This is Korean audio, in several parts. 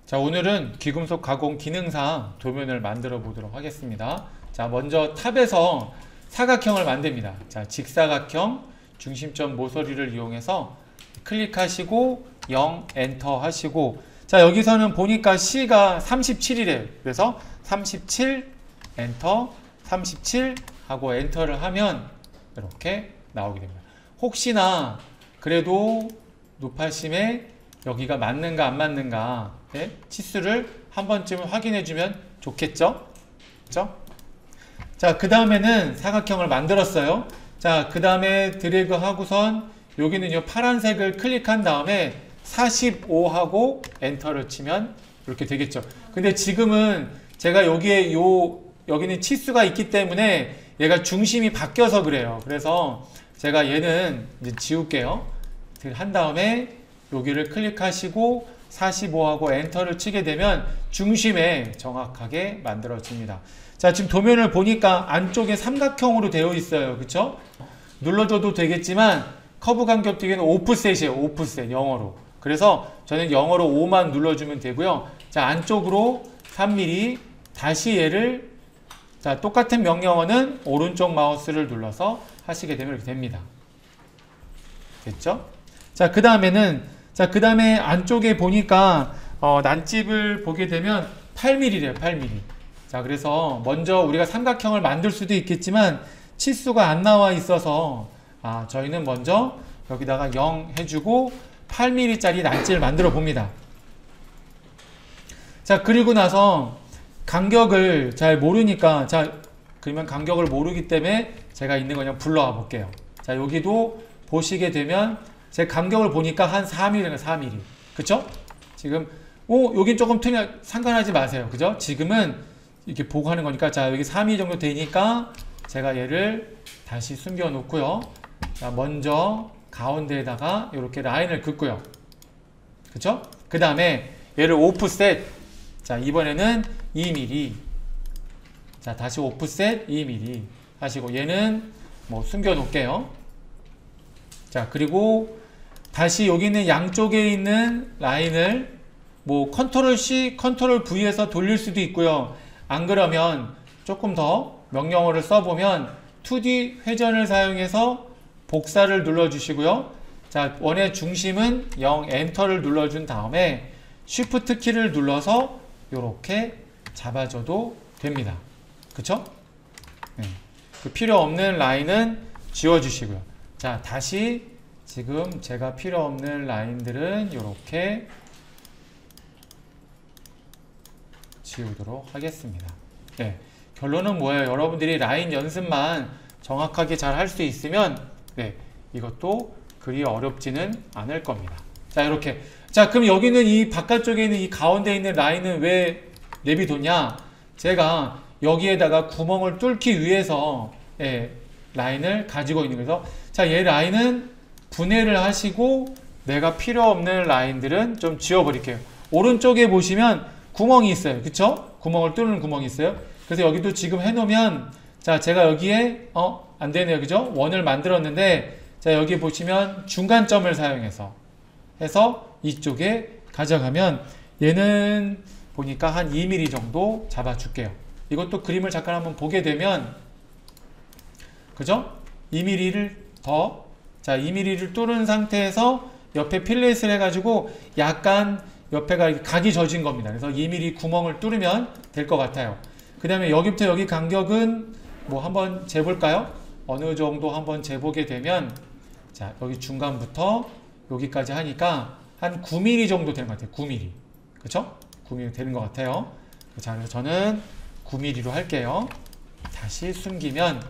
자, 오늘은 귀금속 가공 기능상 도면을 만들어 보도록 하겠습니다. 자, 먼저 탑에서 사각형을 만듭니다. 자, 직사각형 중심점 모서리를 이용해서 클릭하시고 0 엔터 하시고, 자, 여기서는 보니까 C가 37이래요. 그래서 37 엔터 37 하고 엔터를 하면 이렇게 나오게 됩니다. 혹시나 그래도 높아심에 여기가 맞는가 안 맞는가, 네? 치수를 한 번쯤 확인해 주면 좋겠죠? 그렇죠? 자, 그 다음에는 사각형을 만들었어요. 자, 그 다음에 드래그 하고선 여기는요 파란색을 클릭한 다음에 45하고 엔터를 치면 이렇게 되겠죠. 근데 지금은 제가 여기에 여기는 치수가 있기 때문에 얘가 중심이 바뀌어서 그래요. 그래서 제가 얘는 이제 지울게요. 한 다음에 여기를 클릭하시고 45하고 엔터를 치게 되면 중심에 정확하게 만들어집니다. 자, 지금 도면을 보니까 안쪽에 삼각형으로 되어 있어요. 그쵸? 눌러줘도 되겠지만 커브 간격대기는 오프셋이에요. 오프셋 영어로. 그래서 저는 영어로 5만 눌러주면 되고요. 자, 안쪽으로 3mm 다시 얘를, 자, 똑같은 명령어는 오른쪽 마우스를 눌러서 하시게 되면 이렇게 됩니다. 됐죠? 자, 그 다음에 안쪽에 보니까 난집을 보게 되면 8mm래요. 8mm. 자, 그래서 먼저 우리가 삼각형을 만들 수도 있겠지만 치수가 안 나와 있어서 저희는 먼저 여기다가 0 해주고 8mm 짜리 난집을 만들어 봅니다. 자, 그리고 나서 간격을 잘 모르니까, 자, 그러면 간격을 모르기 때문에 제가 있는 거 그냥 불러와 볼게요. 자, 여기도 보시게 되면 제 간격을 보니까 한 4mm가 4mm. 그쵸? 지금, 여긴 조금 틀면 상관하지 마세요. 그죠? 지금은 이렇게 보고 하는 거니까, 자, 여기 3mm 정도 되니까 제가 얘를 다시 숨겨 놓고요. 자, 먼저 가운데에다가 이렇게 라인을 긋고요. 그쵸? 그 다음에 얘를 오프셋. 자, 이번에는 2mm. 자, 다시 오프셋 2mm 하시고, 얘는 뭐 숨겨 놓을게요. 자, 그리고 다시 여기 있는 양쪽에 있는 라인을 뭐 컨트롤 C, 컨트롤 V에서 돌릴 수도 있고요. 안 그러면 조금 더 명령어를 써보면 2D 회전을 사용해서 복사를 눌러주시고요. 자, 원의 중심은 0 엔터를 눌러준 다음에 Shift 키를 눌러서 이렇게 잡아줘도 됩니다. 그쵸? 네. 그 필요 없는 라인은 지워주시고요. 자, 다시 지금 제가 필요 없는 라인들은 이렇게 지우도록 하겠습니다. 네. 결론은 뭐예요? 여러분들이 라인 연습만 정확하게 잘 할 수 있으면, 네, 이것도 그리 어렵지는 않을 겁니다. 자, 이렇게. 자, 그럼 여기는 이 바깥쪽에 있는 이 가운데 있는 라인은 왜 내비뒀냐? 제가 여기에다가 구멍을 뚫기 위해서, 예, 라인을 가지고 있는 거죠. 자, 얘 라인은 분해를 하시고 내가 필요 없는 라인들은 좀 지워버릴게요. 오른쪽에 보시면 구멍이 있어요. 그쵸? 구멍을 뚫는 구멍이 있어요. 그래서 여기도 지금 해놓으면, 자, 제가 여기에 안 되네요. 그죠? 원을 만들었는데, 자, 여기 보시면 중간점을 사용해서 이쪽에 가져가면 얘는 보니까 한 2mm 정도 잡아줄게요. 이것도 그림을 잠깐 한번 보게 되면, 그죠? 2mm를 더, 자, 2mm를 뚫은 상태에서 옆에 필렛을 해가지고 약간 옆에가 각이 져진 겁니다. 그래서 2mm 구멍을 뚫으면 될 것 같아요. 그 다음에 여기부터 여기 간격은 뭐 한번 재볼까요? 어느 정도 한번 재보게 되면, 자, 여기 중간부터 여기까지 하니까 한 9mm 정도 되는 것 같아요. 9mm. 그쵸? 9mm 되는 것 같아요. 자, 그래서 저는 9mm로 할게요. 다시 숨기면,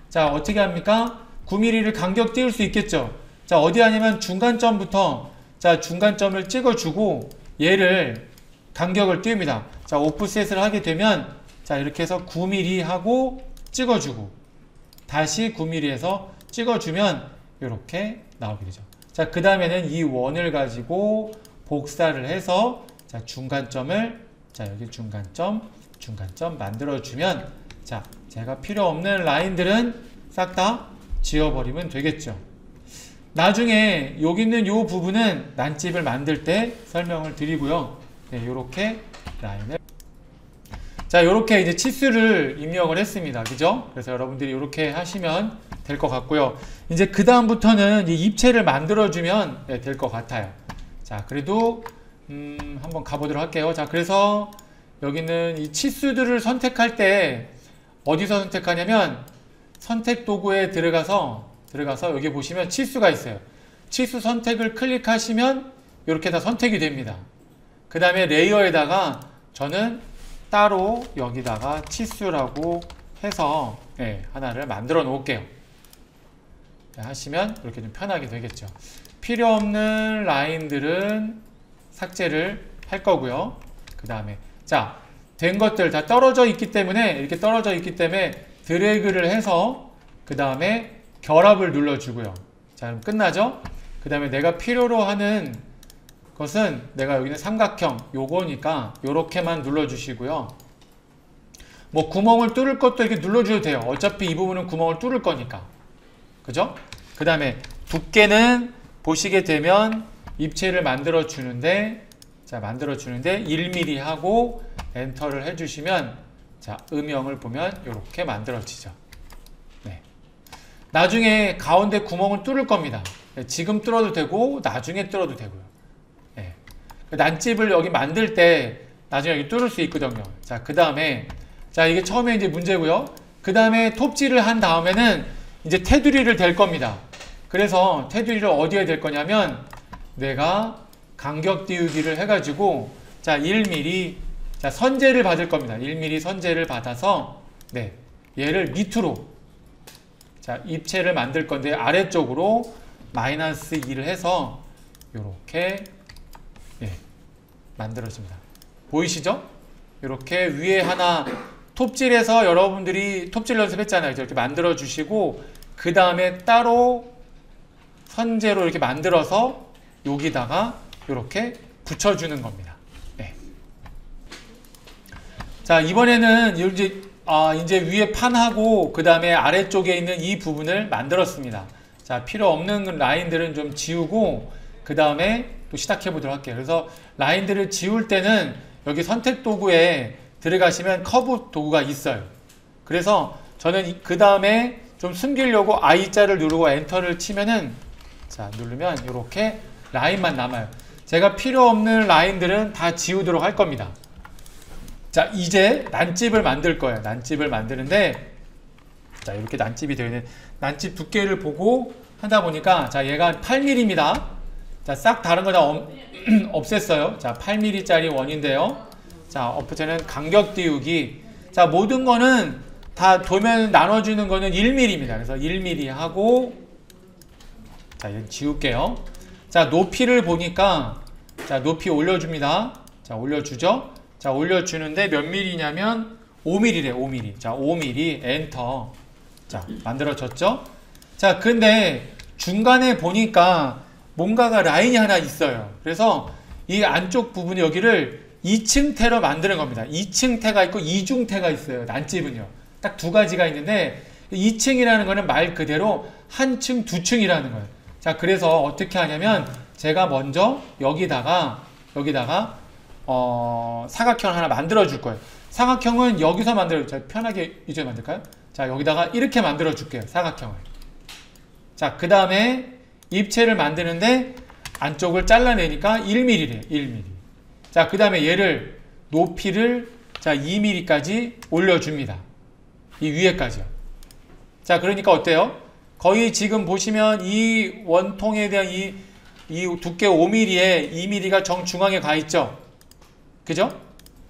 자, 어떻게 합니까? 9mm를 간격 띄울 수 있겠죠? 자, 어디 하냐면 중간점부터, 자, 중간점을 찍어주고 얘를 간격을 띄웁니다. 자, 오프셋을 하게 되면, 자, 이렇게 해서 9mm 하고 찍어주고 다시 9mm에서 찍어주면 이렇게 나오게 되죠. 자, 그 다음에는 이 원을 가지고 복사를 해서, 자, 중간점을, 자, 여기 중간점 만들어주면, 자, 제가 필요 없는 라인들은 싹 다 지워버리면 되겠죠. 나중에 여기 있는 이 부분은 난집을 만들 때 설명을 드리고요. 네, 이렇게 라인을 자 이렇게 이제 치수를 입력을 했습니다. 그죠? 그래서 여러분들이 이렇게 하시면 될 것 같고요. 이제 그 다음부터는 입체를 만들어주면 네, 될 것 같아요. 자 그래도 한번 가보도록 할게요. 자 그래서 여기는 이 치수들을 선택할 때 어디서 선택하냐면 선택 도구에 들어가서 여기 보시면 치수가 있어요. 치수 선택을 클릭하시면 이렇게 다 선택이 됩니다. 그 다음에 레이어에다가 저는 따로 여기다가 치수라고 해서 네, 하나를 만들어 놓을게요. 네, 하시면 이렇게 좀 편하게 되겠죠. 필요 없는 라인들은 삭제를 할 거고요. 그 다음에 자, 된 것들 다 떨어져 있기 때문에 이렇게 떨어져 있기 때문에 드래그를 해서 그 다음에 결합을 눌러주고요. 자, 그럼 끝나죠? 그 다음에 내가 필요로 하는 것은 내가 여기는 삼각형 요거니까 요렇게만 눌러주시고요. 뭐 구멍을 뚫을 것도 이렇게 눌러줘도 돼요. 어차피 이 부분은 구멍을 뚫을 거니까. 그죠? 그 다음에 두께는 보시게 되면 입체를 만들어 주는데 자 만들어 주는데 1mm 하고 엔터를 해주시면 자 음영을 보면 이렇게 만들어지죠. 네. 나중에 가운데 구멍을 뚫을 겁니다. 네, 지금 뚫어도 되고 나중에 뚫어도 되고요. 네. 난집을 여기 만들 때 나중에 여기 뚫을 수 있거든요. 자 그 다음에 자 이게 처음에 이제 문제고요. 그 다음에 톱질을 한 다음에는 이제 테두리를 댈 겁니다. 그래서 테두리를 어디에 댈 거냐면 내가 간격 띄우기를 해가지고 자 1mm 자 선재를 받을 겁니다. 1mm 선재를 받아서 네 얘를 밑으로 자 입체를 만들 건데 아래쪽으로 마이너스 2를 해서 이렇게 예, 만들어집니다. 보이시죠? 이렇게 위에 하나 톱질해서 여러분들이 톱질 연습했잖아요. 이렇게 만들어 주시고 그 다음에 따로 선재로 이렇게 만들어서 여기다가 이렇게 붙여주는 겁니다. 네. 자 이번에는 이제 위에 판하고 그 다음에 아래쪽에 있는 이 부분을 만들었습니다. 자 필요 없는 라인들은 좀 지우고 그 다음에 또 시작해 보도록 할게요. 그래서 라인들을 지울 때는 여기 선택 도구에 들어가시면 커브 도구가 있어요. 그래서 저는 그 다음에 좀 숨기려고 I자를 누르고 엔터를 치면은 자 누르면 이렇게 라인만 남아요. 제가 필요 없는 라인들은 다 지우도록 할 겁니다. 자 이제 난집을 만들 거예요. 난집을 만드는데 자 이렇게 난집이 되어 있는 난집 두께를 보고 하다 보니까 자 얘가 8mm입니다. 자 싹 다른 거 다 없앴어요. 자 8mm 짜리 원인데요. 자 업체는 간격 띄우기 자 모든 거는 다 도면 나눠주는 거는 1mm입니다. 그래서 1mm 하고 자 얘 지울게요. 자 높이를 보니까 자 높이 올려줍니다. 자 올려주죠. 자 올려주는데 몇 mm냐면 5mm래 5mm. 자 5mm 엔터. 자 만들어졌죠. 자 근데 중간에 보니까 뭔가가 라인이 하나 있어요. 그래서 이 안쪽 부분 여기를 2층태로 만드는 겁니다. 2층태가 있고 2중태가 있어요. 난집은요. 딱 두 가지가 있는데 2층이라는 거는 말 그대로 한 층, 두 층이라는 거예요. 자 그래서 어떻게 하냐면 제가 먼저 여기다가 사각형을 하나 만들어 줄 거예요. 사각형은 여기서 만들어 자 편하게 이제 만들까요? 자 여기다가 이렇게 만들어 줄게요. 사각형을. 자 그 다음에 입체를 만드는데 안쪽을 잘라내니까 1mm래 1mm. 자 그 다음에 얘를 높이를 자 2mm까지 올려줍니다. 이 위에까지요. 자 그러니까 어때요? 거의 지금 보시면 이 원통에 대한 이 두께 5mm에 2mm가 정중앙에 가 있죠. 그죠?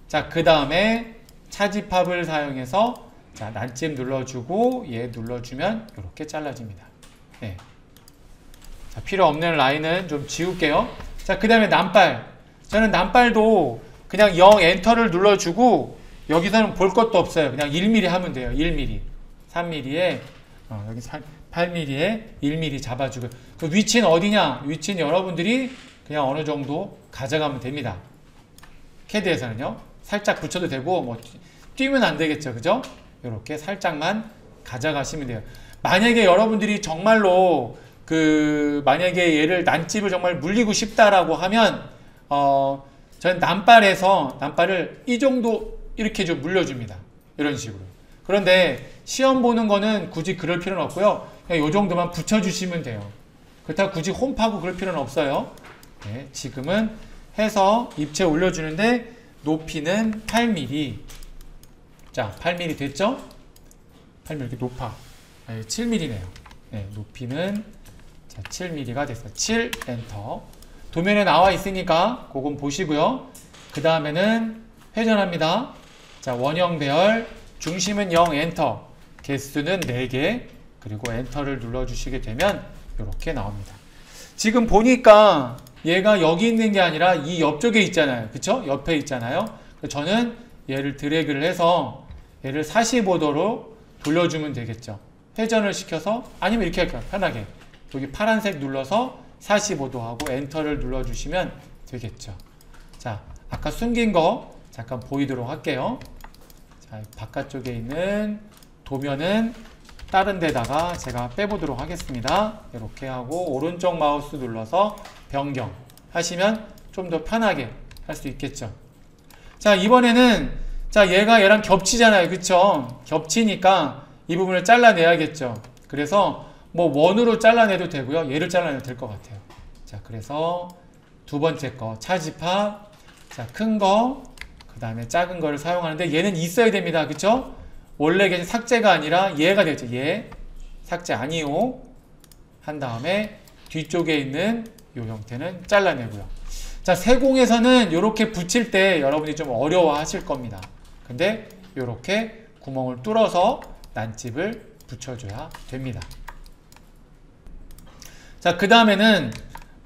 자 그 다음에 차지팝을 사용해서 자 난집 눌러주고 얘 눌러주면 이렇게 잘라집니다. 네. 자, 필요 없는 라인은 좀 지울게요. 자 그 다음에 난발 저는 난발도 그냥 0 엔터를 눌러주고 여기서는 볼 것도 없어요. 그냥 1mm 하면 돼요. 1mm 3mm에 여기 8mm에 1mm 잡아주고 그 위치는 어디냐? 위치는 여러분들이 그냥 어느 정도 가져가면 됩니다. 캐드에서는요. 살짝 붙여도 되고 뭐 뛰면 안 되겠죠. 그죠? 이렇게 살짝만 가져가시면 돼요. 만약에 여러분들이 정말로 만약에 얘를 난집을 정말 물리고 싶다라고 하면 저는 난발을 이 정도 이렇게 좀 물려줍니다. 이런 식으로. 그런데 시험 보는 거는 굳이 그럴 필요는 없고요. 그냥 이 정도만 붙여주시면 돼요. 그렇다고 굳이 홈파고 그럴 필요는 없어요. 네, 지금은 해서 입체 올려주는데 높이는 8mm. 자, 8mm 됐죠? 8mm 이렇게 높아. 7mm네요. 네, 높이는 자, 7mm가 됐어요. 7 엔터. 도면에 나와 있으니까 그건 보시고요. 그 다음에는 회전합니다. 자, 원형 배열, 중심은 0 엔터, 개수는 4개, 그리고 엔터를 눌러주시게 되면 이렇게 나옵니다. 지금 보니까 얘가 여기 있는 게 아니라 이 옆쪽에 있잖아요. 그쵸? 옆에 있잖아요. 저는 얘를 드래그를 해서 얘를 45도로 돌려주면 되겠죠. 회전을 시켜서, 아니면 이렇게 할까요? 편하게. 여기 파란색 눌러서 45도 하고 엔터를 눌러주시면 되겠죠. 자, 아까 숨긴 거 잠깐 보이도록 할게요. 자, 바깥쪽에 있는 도면은 다른 데다가 제가 빼보도록 하겠습니다. 이렇게 하고 오른쪽 마우스 눌러서 변경 하시면 좀 더 편하게 할 수 있겠죠. 자, 이번에는 자, 얘가 얘랑 겹치잖아요. 그쵸? 겹치니까 이 부분을 잘라내야겠죠. 그래서 뭐 원으로 잘라내도 되고요. 얘를 잘라내도 될 것 같아요. 자, 그래서 두 번째 거 차지파, 자, 큰 거, 그 다음에 작은 거를 사용하는데 얘는 있어야 됩니다. 그쵸? 원래 걔는 삭제가 아니라 얘가 되죠. 얘 삭제 아니요 한 다음에 뒤쪽에 있는 이 형태는 잘라내고요. 자, 세공에서는 이렇게 붙일 때 여러분이 좀 어려워 하실 겁니다. 근데 이렇게 구멍을 뚫어서 난집을 붙여줘야 됩니다. 자, 그 다음에는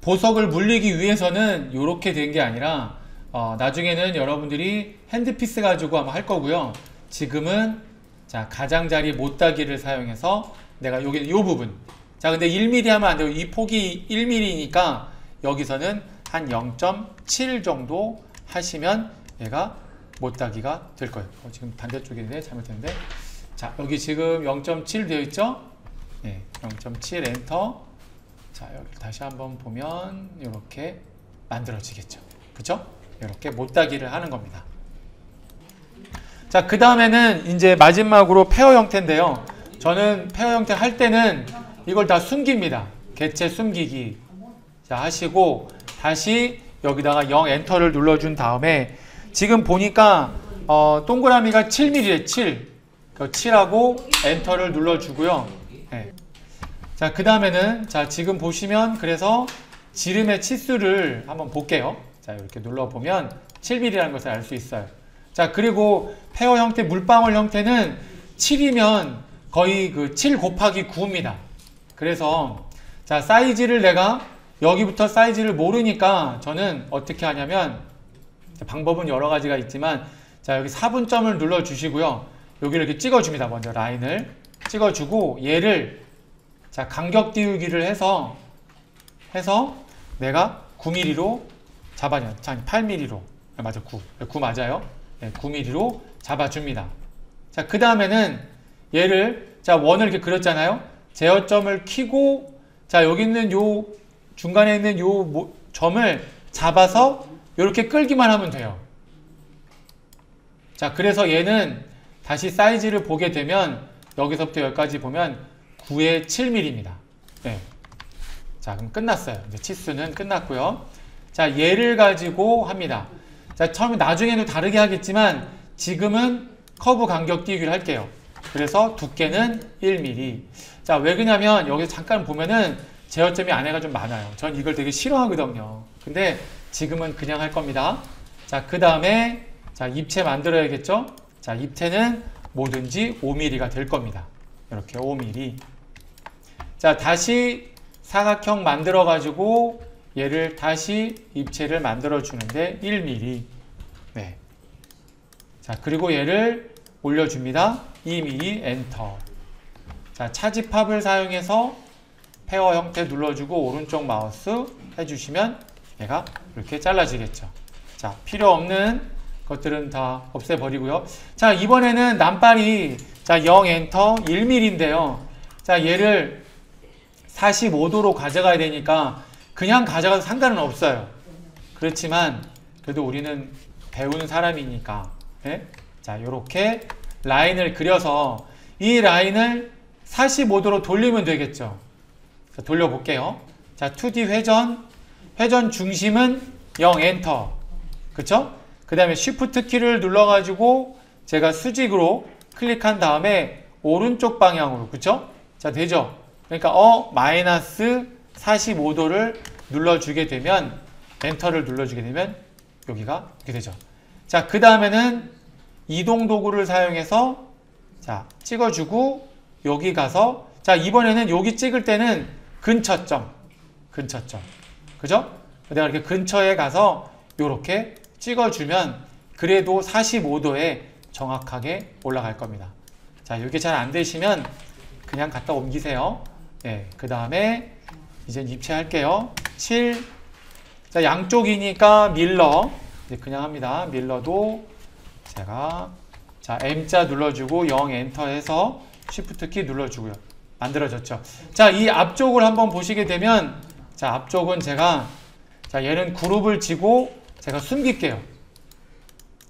보석을 물리기 위해서는 이렇게 된 게 아니라 나중에는 여러분들이 핸드피스 가지고 아마 할 거고요. 지금은 자, 가장자리 못따기를 사용해서 내가 여기 이 부분, 자, 근데 1mm 하면 안 되고 이 폭이 1mm니까 여기서는 한 0.7 정도 하시면 얘가 못따기가 될 거예요. 지금 반대쪽인데 잘못했는데, 자, 여기 지금 0.7 되어 있죠? 네, 0.7 엔터. 자, 여기 다시 한번 보면 이렇게 만들어지겠죠. 그쵸? 이렇게 못따기를 하는 겁니다. 자, 그 다음에는 이제 마지막으로 페어 형태인데요. 저는 페어 형태 할 때는 이걸 다 숨깁니다. 개체 숨기기. 자, 하시고 다시 여기다가 0 엔터를 눌러준 다음에 지금 보니까 동그라미가 7mm에 7. 그 7하고 엔터를 눌러주고요. 네. 자, 그 다음에는 자, 지금 보시면 그래서 지름의 치수를 한번 볼게요. 자, 이렇게 눌러보면 7mm라는 것을 알 수 있어요. 자, 그리고 페어 형태, 물방울 형태는 7이면 거의 그 7 곱하기 9입니다. 그래서 자, 사이즈를 내가 여기부터 사이즈를 모르니까 저는 어떻게 하냐면 방법은 여러 가지가 있지만 자, 여기 4분점을 눌러 주시고요. 여기를 이렇게 찍어 줍니다. 먼저 라인을 찍어 주고 얘를 자, 간격 띄우기를 해서 내가 9mm로 잡아요. 8mm로. 맞아, 9 맞아요. 네, 9mm로 잡아줍니다. 자, 그 다음에는 얘를 자, 원을 이렇게 그렸잖아요. 제어점을 켜고 자, 여기 있는 요 중간에 있는 요 점을 잡아서 이렇게 끌기만 하면 돼요. 자, 그래서 얘는 다시 사이즈를 보게 되면 여기서부터 여기까지 보면 9에 7mm입니다. 네. 자, 그럼 끝났어요. 이제 치수는 끝났고요. 자, 얘를 가지고 합니다. 자, 처음에 나중에는 다르게 하겠지만 지금은 커브 간격 띄우기를 할게요. 그래서 두께는 1mm. 자, 왜 그러냐면 여기서 잠깐 보면은 제어점이 안에가 좀 많아요. 전 이걸 되게 싫어하거든요. 근데 지금은 그냥 할 겁니다. 자, 그 다음에 자, 입체 만들어야겠죠? 자, 입체는 뭐든지 5mm가 될 겁니다. 이렇게 5mm. 자, 다시 사각형 만들어 가지고 얘를 다시 입체를 만들어 주는데 1mm. 네. 자, 그리고 얘를 올려줍니다. 2mm 엔터. 자, 차지팝을 사용해서 페어 형태 눌러주고 오른쪽 마우스 해주시면 얘가 이렇게 잘라지겠죠. 자, 필요 없는 것들은 다 없애버리고요. 자, 이번에는 난발이 자, 0 엔터 1mm인데요. 자, 얘를 45도로 가져가야 되니까 그냥 가져가도 상관은 없어요. 그렇지만 그래도 우리는 배우는 사람이니까. 예? 자, 요렇게 라인을 그려서 이 라인을 45도로 돌리면 되겠죠. 자, 돌려볼게요. 자, 2D 회전 중심은 0 엔터. 그쵸? 그 다음에 Shift 키를 눌러가지고 제가 수직으로 클릭한 다음에 오른쪽 방향으로. 그쵸? 자, 되죠? 그러니까 마이너스 45도를 눌러주게 되면, 엔터를 눌러주게 되면 여기가 이렇게 되죠. 자, 그 다음에는 이동 도구를 사용해서 자, 찍어주고 여기 가서, 자, 이번에는 여기 찍을 때는 근처점. 그죠? 내가 이렇게 근처에 가서 이렇게 찍어주면 그래도 45도에 정확하게 올라갈 겁니다. 자, 이게 잘 안 되시면 그냥 갖다 옮기세요. 예, 그 다음에 이제 입체할게요. 7. 자, 양쪽이니까 밀러. 이제 그냥 합니다. 밀러도 제가 자, M자 눌러주고 0 엔터 해서 Shift 키 눌러주고요. 만들어졌죠. 자, 이 앞쪽을 한번 보시게 되면, 자, 앞쪽은 제가, 자, 얘는 그룹을 지고 제가 숨길게요.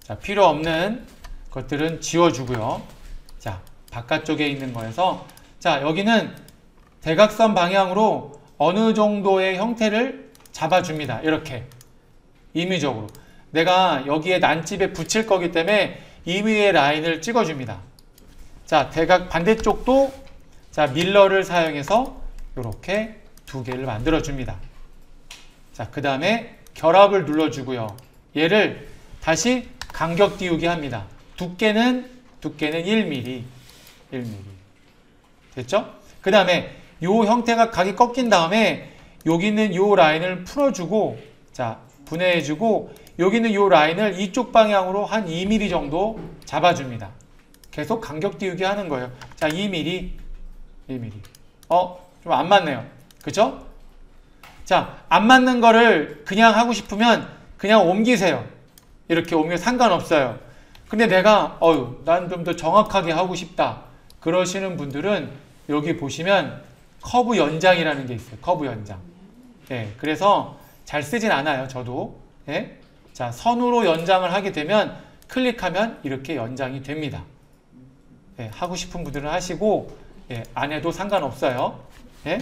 자, 필요 없는 것들은 지워주고요. 자, 바깥쪽에 있는 거에서, 자, 여기는 대각선 방향으로 어느 정도의 형태를 잡아줍니다. 이렇게. 임의적으로. 내가 여기에 난집에 붙일 거기 때문에 임의의 라인을 찍어줍니다. 자, 반대쪽도 자, 밀러를 사용해서 이렇게 두 개를 만들어줍니다. 자, 그 다음에 결합을 눌러주고요. 얘를 다시 간격 띄우기 합니다. 두께는 1mm. 됐죠? 그 다음에 요 형태가 각이 꺾인 다음에 여기 있는 요 라인을 풀어주고, 자, 분해해주고, 여기 있는 요 라인을 이쪽 방향으로 한 2mm 정도 잡아줍니다. 계속 간격 띄우기 하는 거예요. 자, 2mm. 좀 안 맞네요. 그쵸? 자, 안 맞는 거를 그냥 하고 싶으면 그냥 옮기세요. 이렇게 옮기면 상관없어요. 근데 내가 난 좀 더 정확하게 하고 싶다. 그러시는 분들은 여기 보시면 커브 연장이라는 게 있어요. 커브 연장. 예, 그래서 잘 쓰진 않아요. 저도. 예? 자, 선으로 연장을 하게 되면 클릭하면 이렇게 연장이 됩니다. 예, 하고 싶은 분들은 하시고, 예, 안 해도 상관없어요. 예?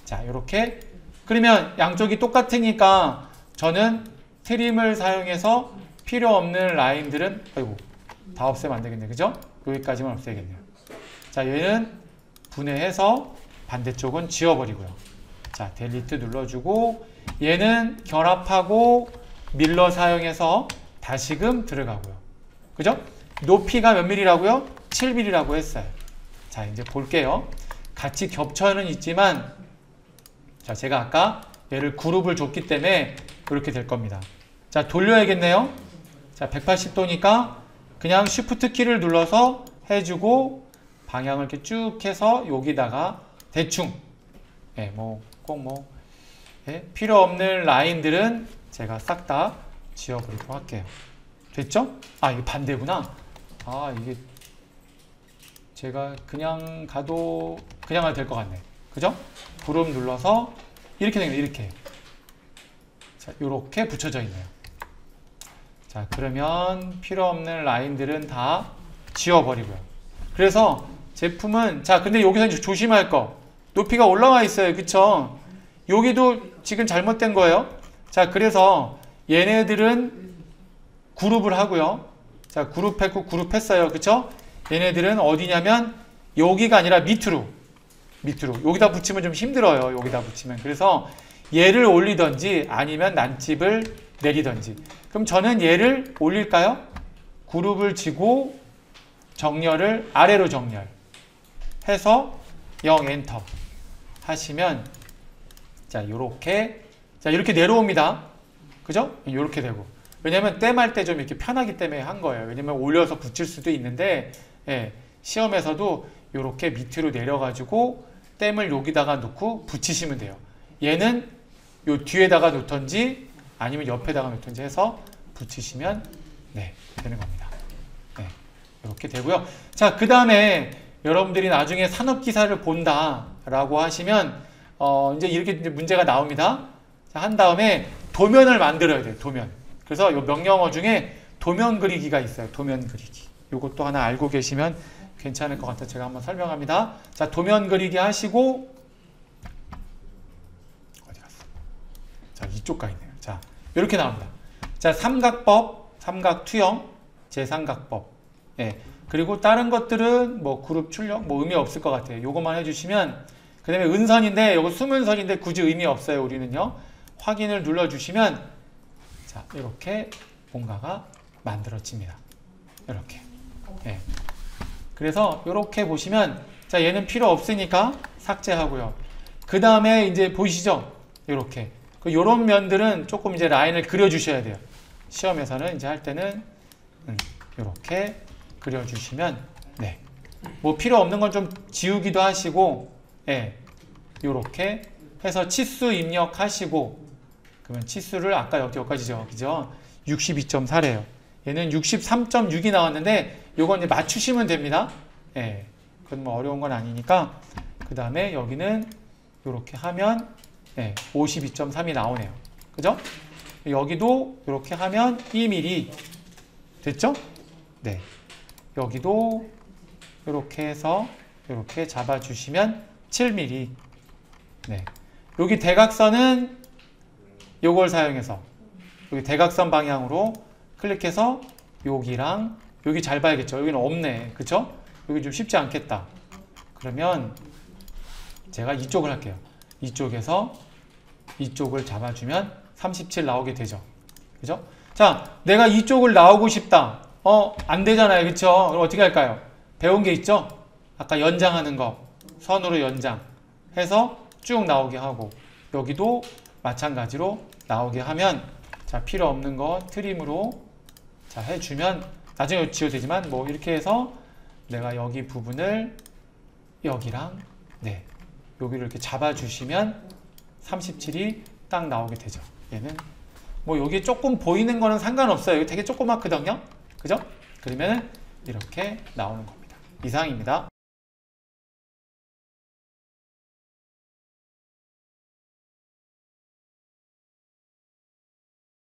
자, 이렇게. 그러면 양쪽이 똑같으니까 저는 트림을 사용해서 필요 없는 라인들은, 다 없애면 안 되겠네. 그죠? 여기까지만 없애야겠네요. 자, 얘는 분해해서 반대쪽은 지워버리고요. 자, 델리트 눌러주고, 얘는 결합하고 밀러 사용해서 다시금 들어가고요. 그죠? 높이가 몇 mm라고요? 7mm라고 했어요. 자, 이제 볼게요. 같이 겹쳐는 있지만, 자, 제가 아까 얘를 그룹을 줬기 때문에 이렇게 될 겁니다. 자, 돌려야겠네요. 자, 180도니까 그냥 Shift 키를 눌러서 해주고 방향을 이렇게 쭉 해서 여기다가 대충, 예, 예, 필요 없는 라인들은 제가 싹 다 지워버리도록 할게요. 됐죠? 아, 이게 반대구나. 아, 이게 제가 그냥 가도 될 것 같네. 그죠? 그룹 눌러서 이렇게 되면 이렇게. 자, 요렇게 붙여져 있네요. 자, 그러면 필요 없는 라인들은 다 지워버리고요. 그래서 제품은, 자, 근데 여기서 이제 조심할 거. 높이가 올라와 있어요. 그쵸? 여기도 지금 잘못된 거예요. 자, 그래서 얘네들은 그룹을 하고요. 자, 그룹했고 그룹했어요. 그쵸? 얘네들은 어디냐면 여기가 아니라 밑으로. 여기다 붙이면 좀 힘들어요. 여기다 붙이면. 그래서 얘를 올리던지 아니면 난집을 내리던지. 그럼 저는 얘를 올릴까요? 그룹을 지고 정렬을 아래로 정렬 해서 0 엔터 하시면, 자, 요렇게, 자, 이렇게 내려옵니다. 그죠? 요렇게 되고. 왜냐면 땜할 때 좀 이렇게 편하기 때문에 한 거예요. 왜냐면 올려서 붙일 수도 있는데, 예, 시험에서도 요렇게 밑으로 내려가지고 땜을 여기다가 놓고 붙이시면 돼요. 얘는 요 뒤에다가 놓던지 아니면 옆에다가 놓던지 해서 붙이시면, 네, 되는 겁니다. 네, 이렇게 되고요. 자, 그 다음에 여러분들이 나중에 산업기사를 본다라고 하시면 이제 이렇게 문제가 나옵니다. 자, 한 다음에 도면을 만들어야 돼요. 도면. 그래서 이 명령어 중에 도면 그리기가 있어요. 도면 그리기. 요것도 하나 알고 계시면 괜찮을 것 같아요. 제가 한번 설명합니다. 자, 도면 그리기 하시고 어디 갔어? 자, 이쪽 가 있네요. 자, 이렇게 나옵니다. 자, 삼각법, 삼각투영, 제삼각법. 예. 그리고 다른 것들은 뭐 그룹 출력 뭐 의미 없을 것 같아요. 요것만 해주시면, 그 다음에 은선인데 요거 수문선인데 굳이 의미 없어요. 우리는요. 확인을 눌러주시면 자, 이렇게 뭔가가 만들어집니다. 이렇게. 예. 그래서 이렇게 보시면 자, 얘는 필요 없으니까 삭제하고요. 그 다음에 이제 보이시죠? 이렇게. 요런 면들은 조금 이제 라인을 그려주셔야 돼요. 시험에서는 이제 할 때는 이렇게 그려주시면, 네. 뭐 필요 없는 건 좀 지우기도 하시고, 예. 요렇게 해서 치수 입력하시고, 그러면 치수를 아까 여기까지죠. 그죠? 62.4래요. 얘는 63.6이 나왔는데, 요건 이제 맞추시면 됩니다. 예. 그건 뭐 어려운 건 아니니까. 그 다음에 여기는 요렇게 하면, 예. 52.3이 나오네요. 그죠? 여기도 이렇게 하면 2mm. 됐죠? 네. 여기도 이렇게 해서 이렇게 잡아주시면 7mm. 네. 여기 대각선은 요걸 사용해서 여기 대각선 방향으로 클릭해서 여기랑 여기 잘 봐야겠죠. 여기는 없네. 그쵸? 여기 좀 쉽지 않겠다. 그러면 제가 이쪽을 할게요. 이쪽에서 이쪽을 잡아주면 37 나오게 되죠. 그죠? 자, 내가 이쪽을 나오고 싶다. 안 되잖아요. 그쵸? 그럼 어떻게 할까요? 배운 게 있죠? 아까 연장하는 거. 선으로 연장. 해서 쭉 나오게 하고, 여기도 마찬가지로 나오게 하면, 자, 필요 없는 거 트림으로 자, 해주면, 나중에 지워도 되지만, 뭐, 이렇게 해서 내가 여기 부분을 여기랑, 네. 여기를 이렇게 잡아주시면 37이 딱 나오게 되죠. 얘는. 뭐, 여기 조금 보이는 거는 상관없어요. 여기 되게 조그맣거든요. 그죠? 그러면 이렇게 나오는 겁니다. 이상입니다.